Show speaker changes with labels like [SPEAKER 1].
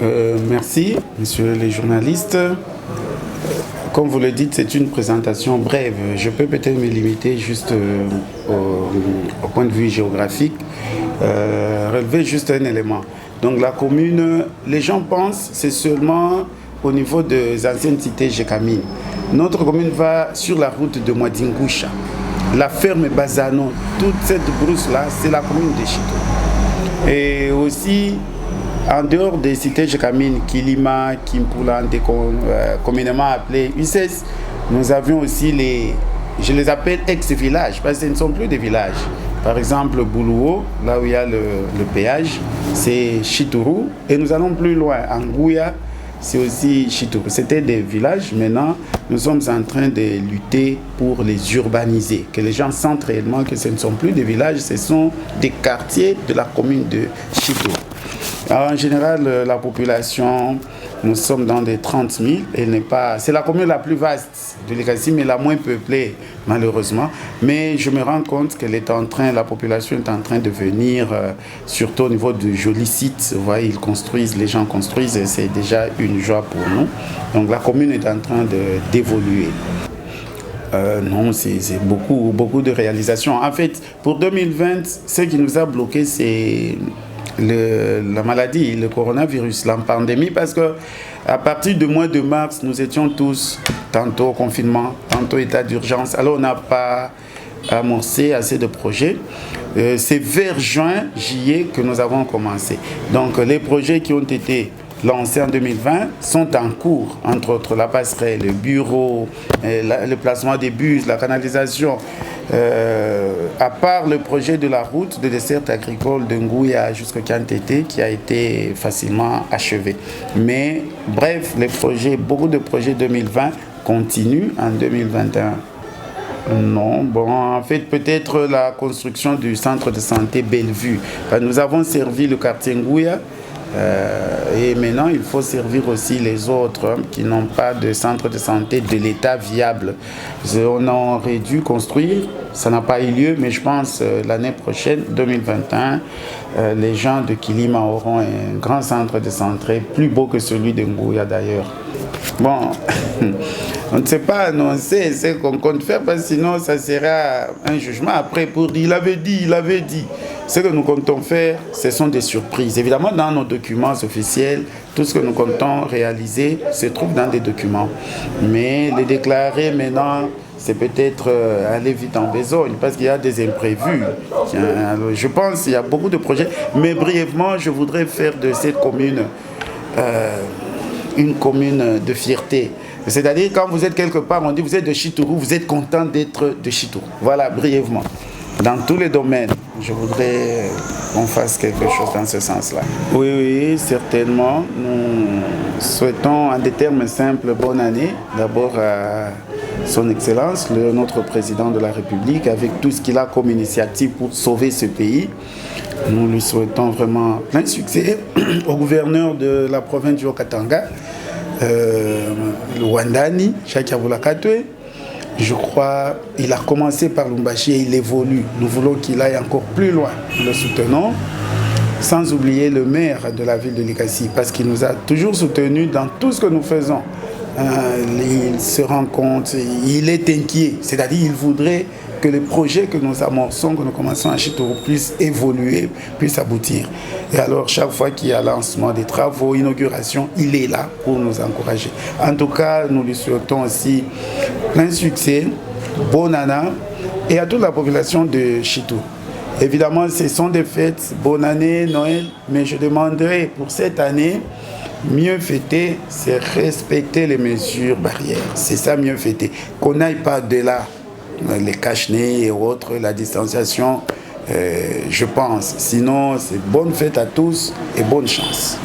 [SPEAKER 1] Merci, messieurs les journalistes. Comme vous le dites, c'est une présentation brève. Je peux peut-être me limiter juste au point de vue géographique, relever juste un élément. Donc la commune, les gens pensent c'est seulement au niveau des anciennes cités Gécamine. Notre commune va sur la route de Mwadingusha. La ferme Bazano, toute cette brousse-là, c'est la commune de Chito. Et aussi, en dehors des cités Gécamine, Kilima, Kimpula, communément appelées UCES, nous avions aussi je les appelle ex-villages, parce que ce ne sont plus des villages. Par exemple, Boulouo, là où il y a le péage, c'est Chitourou. Et nous allons plus loin, Angouya, c'est aussi Chitourou. C'était des villages. Maintenant, nous sommes en train de lutter pour les urbaniser. Que les gens sentent réellement que ce ne sont plus des villages, ce sont des quartiers de la commune de Chitourou. Alors, en général, la population, nous sommes dans des 30 000. C'est la commune la plus vaste de l'Égazie, mais la moins peuplée, malheureusement. Mais je me rends compte que la population est en train de venir, surtout au niveau de jolis sites. Vous voyez, les gens construisent, et c'est déjà une joie pour nous. Donc la commune est en train d'évoluer. Non, c'est beaucoup de réalisations. En fait, pour 2020, ce qui nous a bloqué, c'est la maladie, le coronavirus, la pandémie, parce que à partir du mois de mars, nous étions tous tantôt confinement, tantôt état d'urgence. Alors on n'a pas amorcé assez de projets. C'est vers juin, juillet que nous avons commencé. Donc les projets qui ont été lancés en 2020 sont en cours, entre autres la passerelle, le bureau, le placement des bus, la canalisation. À part le projet de la route de dessert agricole de Ngouya jusqu'au Kantete qui a été facilement achevé. Mais bref, beaucoup de projets 2020 continuent en 2021. Non, bon, en fait, peut-être la construction du centre de santé Bellevue. Nous avons servi le quartier Ngouya. Et maintenant, il faut servir aussi les autres qui n'ont pas de centre de santé de l'État viable. On aurait dû construire, ça n'a pas eu lieu, mais je pense l'année prochaine, 2021, les gens de Kilima auront un grand centre de santé, plus beau que celui de Ngouya d'ailleurs. Bon, on ne sait pas annoncer ce qu'on compte faire, parce que sinon ça sera un jugement après pour dire il avait dit. Ce que nous comptons faire, ce sont des surprises. Évidemment, dans nos documents officiels, tout ce que nous comptons réaliser se trouve dans des documents. Mais les déclarer maintenant, c'est peut-être aller vite en besogne, parce qu'il y a des imprévus. Je pense qu'il y a beaucoup de projets. Mais brièvement, je voudrais faire de cette commune une commune de fierté. C'est-à-dire, quand vous êtes quelque part, on dit vous êtes de Chitourou, vous êtes content d'être de Chitourou. Voilà, brièvement. Dans tous les domaines, je voudrais qu'on fasse quelque chose dans ce sens-là. Oui, certainement. Nous souhaitons, en des termes simples, bonne année. D'abord à son Excellence, notre président de la République, avec tout ce qu'il a comme initiative pour sauver ce pays. Nous lui souhaitons vraiment plein succès. Au gouverneur de la province du Haut-Katanga, le Wandani, Shakavula Katwe. Je crois qu'il a commencé par Lumbashi et il évolue. Nous voulons qu'il aille encore plus loin. Nous le soutenons, sans oublier le maire de la ville de Likasi, parce qu'il nous a toujours soutenus dans tout ce que nous faisons. Il se rend compte, il est inquiet, c'est-à-dire il voudrait que les projets que nous amorçons, que nous commençons à Chitourou, puissent évoluer, puissent aboutir. Et alors, chaque fois qu'il y a lancement des travaux, inauguration, il est là pour nous encourager. En tout cas, nous lui souhaitons aussi plein succès, bonne année, et à toute la population de Chitourou. Évidemment, ce sont des fêtes, bonne année, Noël, mais je demanderai pour cette année, mieux fêter, c'est respecter les mesures barrières. C'est ça, mieux fêter. Qu'on n'aille pas de là, les cache-nez et autres, la distanciation, je pense. Sinon, c'est bonne fête à tous et bonne chance.